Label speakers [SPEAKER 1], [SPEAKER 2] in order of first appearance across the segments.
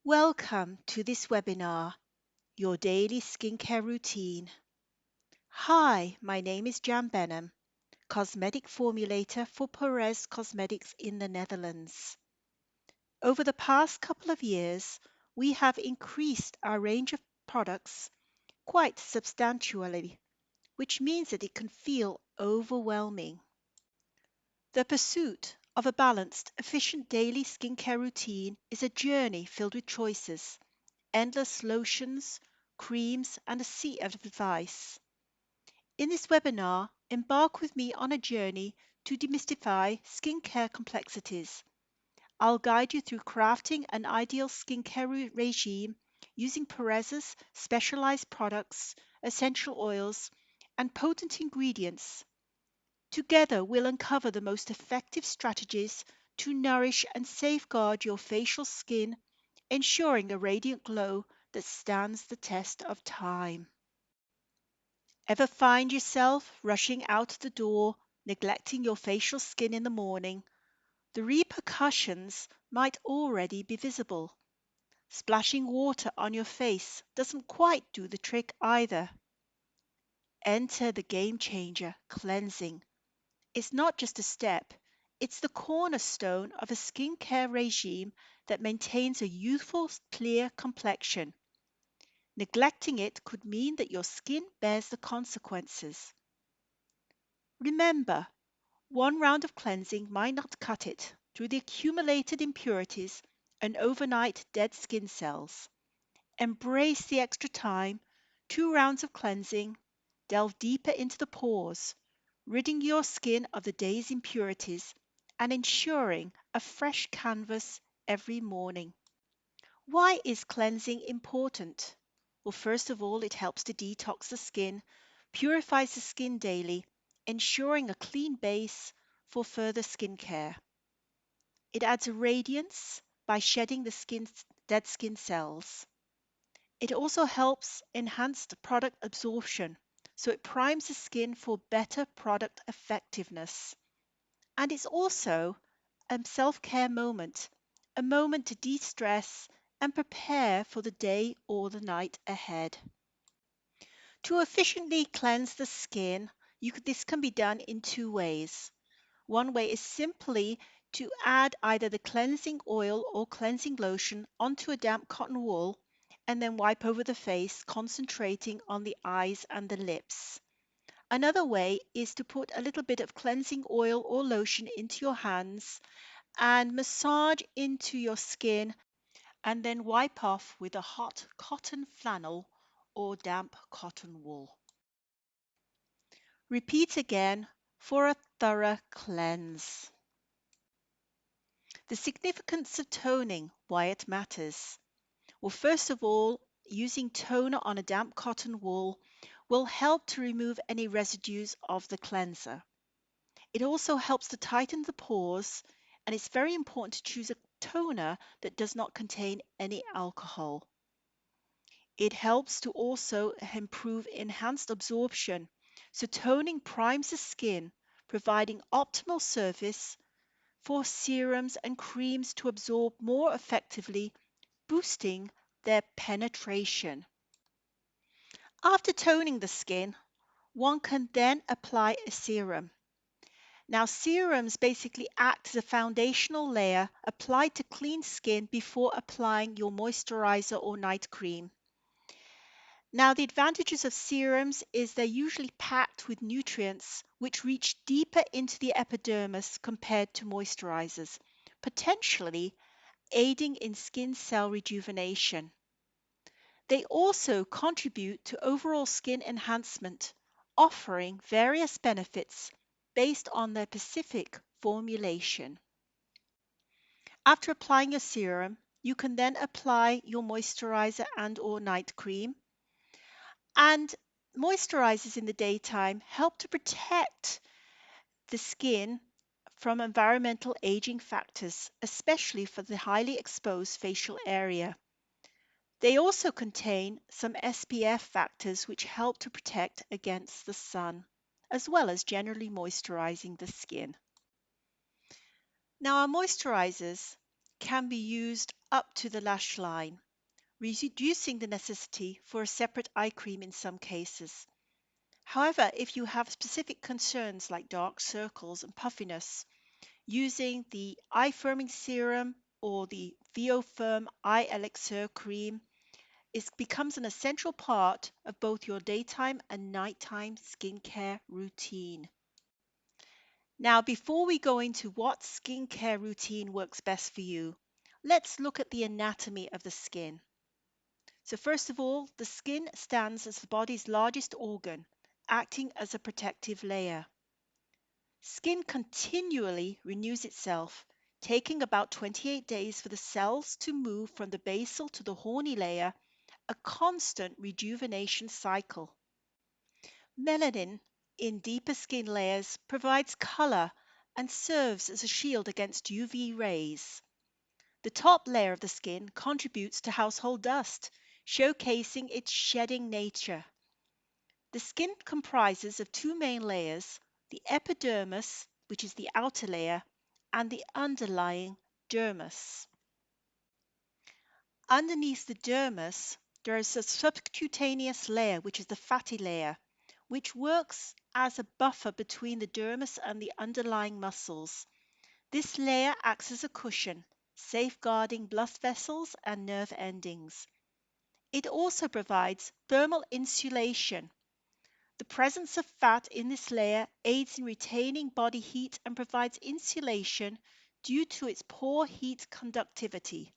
[SPEAKER 1] Welcome to this webinar, Your Daily Skincare Routine. Hi, my name is Jan Benham, Cosmetic Formulator for Puréz Cosmetics in the Netherlands. Over the past couple of years, we have increased our range of products quite substantially, which means that it can feel overwhelming. The pursuit of a balanced, efficient daily skincare routine is a journey filled with choices, endless lotions, creams, and a sea of advice. In this webinar, embark with me on a journey to demystify skincare complexities. I'll guide you through crafting an ideal skincare regime using Puréz's specialized products, essential oils, and potent ingredients. Together, we'll uncover the most effective strategies to nourish and safeguard your facial skin, ensuring a radiant glow that stands the test of time. Ever find yourself rushing out the door, neglecting your facial skin in the morning? The repercussions might already be visible. Splashing water on your face doesn't quite do the trick either. Enter the game changer, cleansing. It's not just a step, it's the cornerstone of a skincare regime that maintains a youthful, clear complexion. Neglecting it could mean that your skin bears the consequences. Remember, one round of cleansing might not cut it through the accumulated impurities and overnight dead skin cells. Embrace the extra time, 2 rounds of cleansing, delve deeper into the pores, ridding your skin of the day's impurities and ensuring a fresh canvas every morning. Why is cleansing important? Well, first of all, it helps to detox the skin, purifies the skin daily, ensuring a clean base for further skincare. It adds a radiance by shedding the skin's dead skin cells. It also helps enhance the product absorption, so it primes the skin for better product effectiveness. And it's also a self-care moment, a moment to de-stress and prepare for the day or the night ahead. To efficiently cleanse the skin, this can be done in 2 ways. One way is simply to add either the cleansing oil or cleansing lotion onto a damp cotton wool and then wipe over the face, concentrating on the eyes and the lips. Another way is to put a little bit of cleansing oil or lotion into your hands and massage into your skin and then wipe off with a hot cotton flannel or damp cotton wool. Repeat again for a thorough cleanse. The significance of toning, why it matters. Well, first of all, using toner on a damp cotton wool will help to remove any residues of the cleanser. It also helps to tighten the pores, and it's very important to choose a toner that does not contain any alcohol. It helps to also improve enhanced absorption. So toning primes the skin, providing optimal surface for serums and creams to absorb more effectively, boosting their penetration. After toning the skin, one can then apply a serum. Now, serums basically act as a foundational layer applied to clean skin before applying your moisturizer or night cream. Now, the advantages of serums is they're usually packed with nutrients which reach deeper into the epidermis compared to moisturizers, potentially aiding in skin cell rejuvenation. They also contribute to overall skin enhancement, offering various benefits based on their specific formulation. After applying your serum, you can then apply your moisturizer and/or night cream. And moisturizers in the daytime help to protect the skin from environmental aging factors, especially for the highly exposed facial area. They also contain some SPF factors which help to protect against the sun, as well as generally moisturizing the skin. Now, our moisturizers can be used up to the lash line, reducing the necessity for a separate eye cream in some cases. However, if you have specific concerns like dark circles and puffiness, using the eye firming serum or the VO-Firm eye elixir cream becomes an essential part of both your daytime and nighttime skincare routine. Now, before we go into what skincare routine works best for you, let's look at the anatomy of the skin. So first of all, the skin stands as the body's largest organ, acting as a protective layer. Skin continually renews itself, taking about 28 days for the cells to move from the basal to the horny layer, a constant rejuvenation cycle. Melanin in deeper skin layers provides color and serves as a shield against UV rays. The top layer of the skin contributes to household dust, showcasing its shedding nature. The skin comprises of two main layers, the epidermis, which is the outer layer, and the underlying dermis. Underneath the dermis, there is a subcutaneous layer, which is the fatty layer, which works as a buffer between the dermis and the underlying muscles. This layer acts as a cushion, safeguarding blood vessels and nerve endings. It also provides thermal insulation. The presence of fat in this layer aids in retaining body heat and provides insulation due to its poor heat conductivity.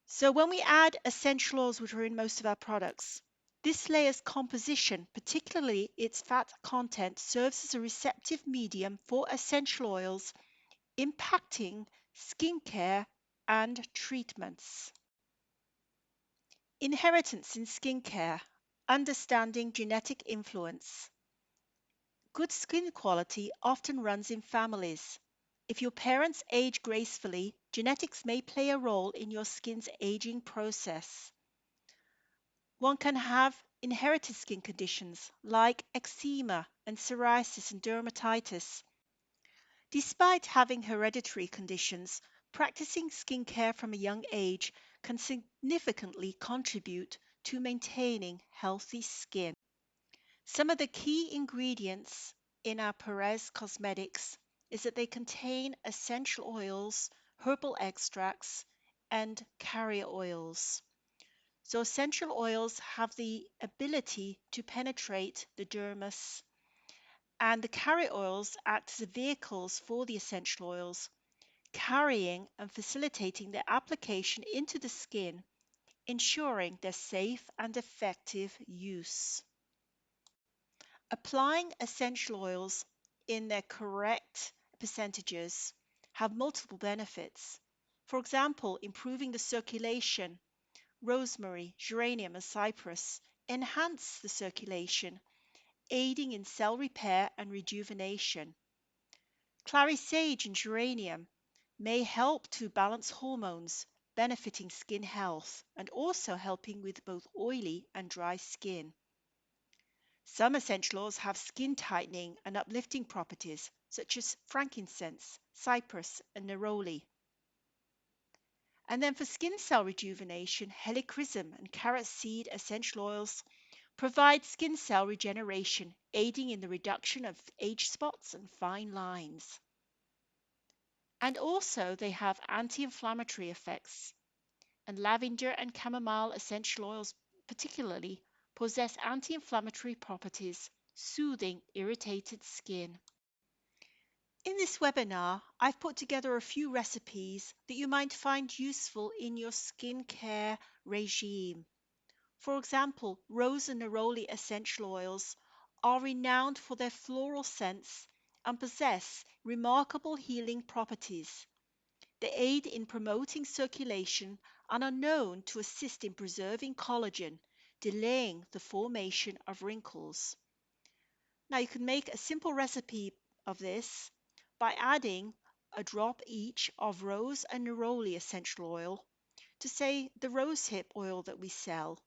[SPEAKER 1] So when we add essential oils, which are in most of our products, this layer's composition, particularly its fat content, serves as a receptive medium for essential oils, impacting skincare and treatments. Inheritance in skincare, understanding genetic influence. Good skin quality often runs in families. If your parents age gracefully, genetics may play a role in your skin's aging process. One can have inherited skin conditions like eczema and psoriasis and dermatitis. Despite having hereditary conditions, practicing skincare from a young age can significantly contribute to maintaining healthy skin. Some of the key ingredients in our Puréz cosmetics is that they contain essential oils, herbal extracts, and carrier oils. So essential oils have the ability to penetrate the dermis, and the carrier oils act as vehicles for the essential oils, carrying and facilitating their application into the skin, ensuring their safe and effective use. Applying essential oils in their correct percentages have multiple benefits. For example, improving the circulation. Rosemary, geranium, and cypress enhance the circulation, aiding in cell repair and rejuvenation. Clary sage and geranium may help to balance hormones, benefiting skin health and also helping with both oily and dry skin. Some essential oils have skin tightening and uplifting properties, such as frankincense, cypress, and neroli. And then for skin cell rejuvenation, helichrysum and carrot seed essential oils provide skin cell regeneration, aiding in the reduction of age spots and fine lines. And also they have anti-inflammatory effects. And lavender and chamomile essential oils particularly possess anti-inflammatory properties, soothing irritated skin. In this webinar, I've put together a few recipes that you might find useful in your skincare regime. For example, rose and neroli essential oils are renowned for their floral scents and possess remarkable healing properties. They aid in promoting circulation and are known to assist in preserving collagen, delaying the formation of wrinkles. Now you can make a simple recipe of this by adding a drop each of rose and neroli essential oil to say the rosehip oil that we sell,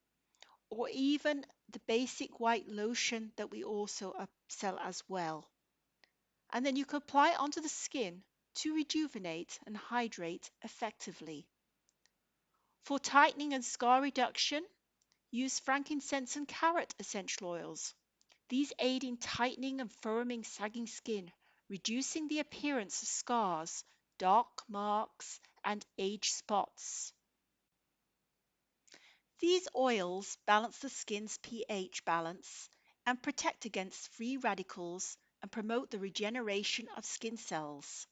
[SPEAKER 1] or even the basic white lotion that we also sell as well. And then you can apply it onto the skin to rejuvenate and hydrate effectively. For tightening and scar reduction, use frankincense and carrot essential oils. These aid in tightening and firming sagging skin, reducing the appearance of scars, dark marks, and age spots. These oils balance the skin's pH balance and protect against free radicals and promote the regeneration of skin cells.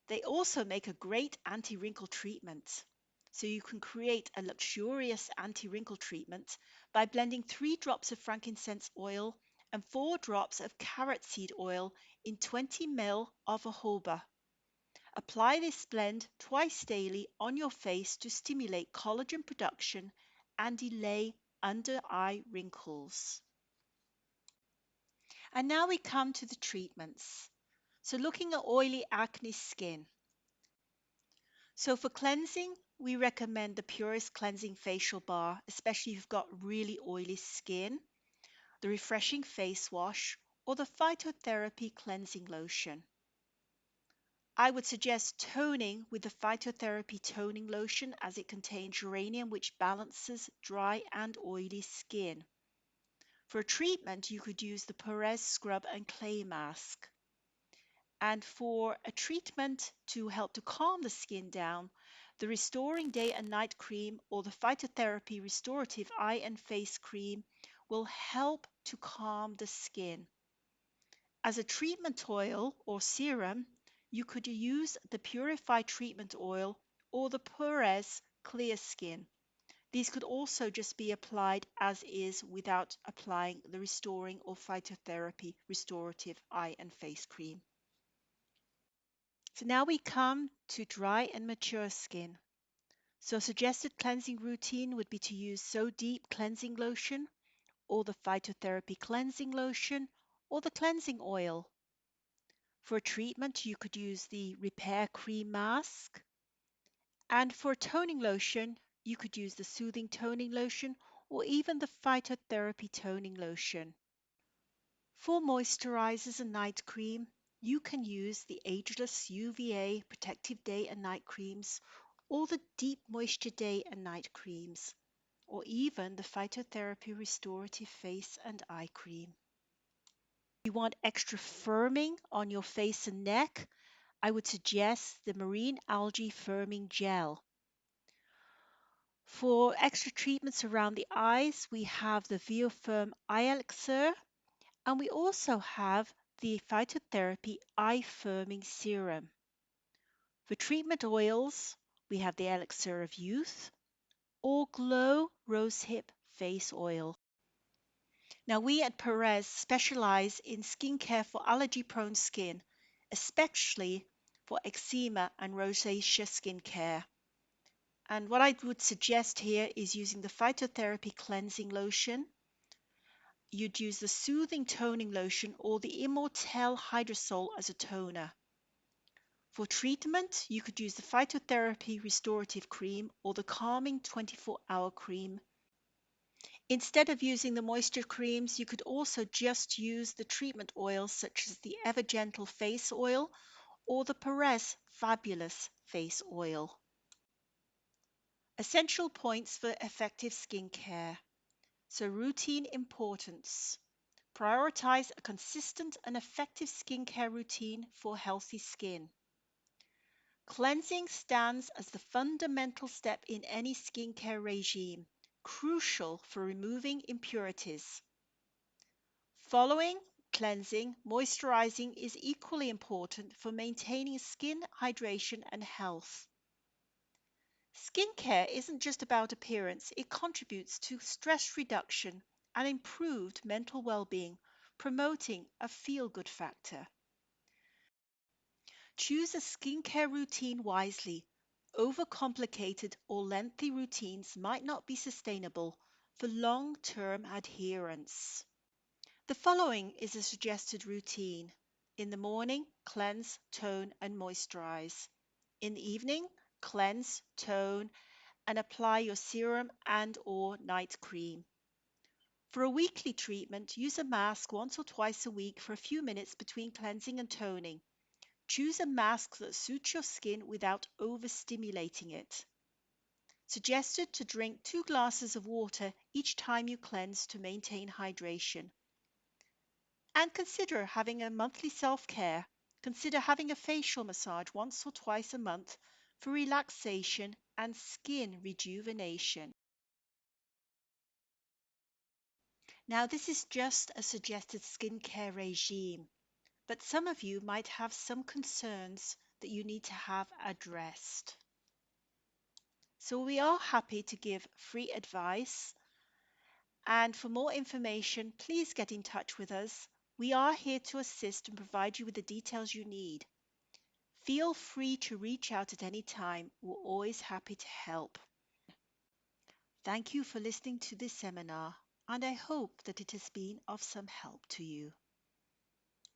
[SPEAKER 1] They also make a great anti-wrinkle treatment. So you can create a luxurious anti-wrinkle treatment by blending 3 drops of frankincense oil and 4 drops of carrot seed oil in 20 ml of jojoba. Apply this blend twice daily on your face to stimulate collagen production and delay under eye wrinkles. And now we come to the treatments. So looking at oily acne skin. So for cleansing, we recommend the Puréz cleansing facial bar, especially if you've got really oily skin, the refreshing face wash, or the phytotherapy cleansing lotion. I would suggest toning with the phytotherapy toning lotion as it contains geranium, which balances dry and oily skin. For a treatment, you could use the Puréz scrub and clay mask. And for a treatment to help to calm the skin down, the Restoring Day and Night Cream or the Phytotherapy Restorative Eye and Face Cream will help to calm the skin. As a treatment oil or serum, you could use the Purified Treatment Oil or the Puréz Clear Skin. These could also just be applied as is without applying the Restoring or Phytotherapy Restorative Eye and Face Cream. So now we come to dry and mature skin. So a suggested cleansing routine would be to use So Deep cleansing lotion or the phytotherapy cleansing lotion or the cleansing oil. For a treatment, you could use the repair cream mask. And for a toning lotion, you could use the soothing toning lotion or even the phytotherapy toning lotion. For moisturizers and night cream, you can use the Ageless UVA Protective Day and Night Creams or the Deep Moisture Day and Night Creams, or even the Phytotherapy Restorative Face and Eye Cream. If you want extra firming on your face and neck, I would suggest the Marine Algae Firming Gel. For extra treatments around the eyes, we have the Viofirm Eye Elixir, and we also have the Phytotherapy Eye Firming Serum. For treatment oils, we have the Elixir of Youth or Glow Rosehip Face Oil. Now, we at Puréz specialize in skincare for allergy-prone skin, especially for eczema and rosacea skincare. And what I would suggest here is using the phytotherapy cleansing lotion. You'd use the soothing toning lotion or the Immortelle Hydrosol as a toner. For treatment, you could use the phytotherapy restorative cream or the calming 24-hour cream. Instead of using the moisture creams, you could also just use the treatment oils such as the Ever Gentle Face Oil or the Puréz Fabulous Face Oil. Essential points for effective skincare. So routine importance. Prioritize a consistent and effective skincare routine for healthy skin. Cleansing stands as the fundamental step in any skincare regime, crucial for removing impurities. Following cleansing, moisturizing is equally important for maintaining skin hydration and health. Skincare isn't just about appearance, it contributes to stress reduction and improved mental well-being, promoting a feel-good factor. Choose a skincare routine wisely. Overcomplicated or lengthy routines might not be sustainable for long-term adherence. The following is a suggested routine. In the morning, cleanse, tone, and moisturize. In the evening, cleanse, tone, and apply your serum and/or night cream. For a weekly treatment, use a mask once or twice a week for a few minutes between cleansing and toning. Choose a mask that suits your skin without overstimulating it. Suggested to drink 2 glasses of water each time you cleanse to maintain hydration. And consider having a monthly self-care. Consider having a facial massage once or twice a month for relaxation and skin rejuvenation. Now, this is just a suggested skincare regime, but some of you might have some concerns that you need to have addressed. So we are happy to give free advice. And for more information, please get in touch with us. We are here to assist and provide you with the details you need. Feel free to reach out at any time. We're always happy to help. Thank you for listening to this seminar, and I hope that it has been of some help to you.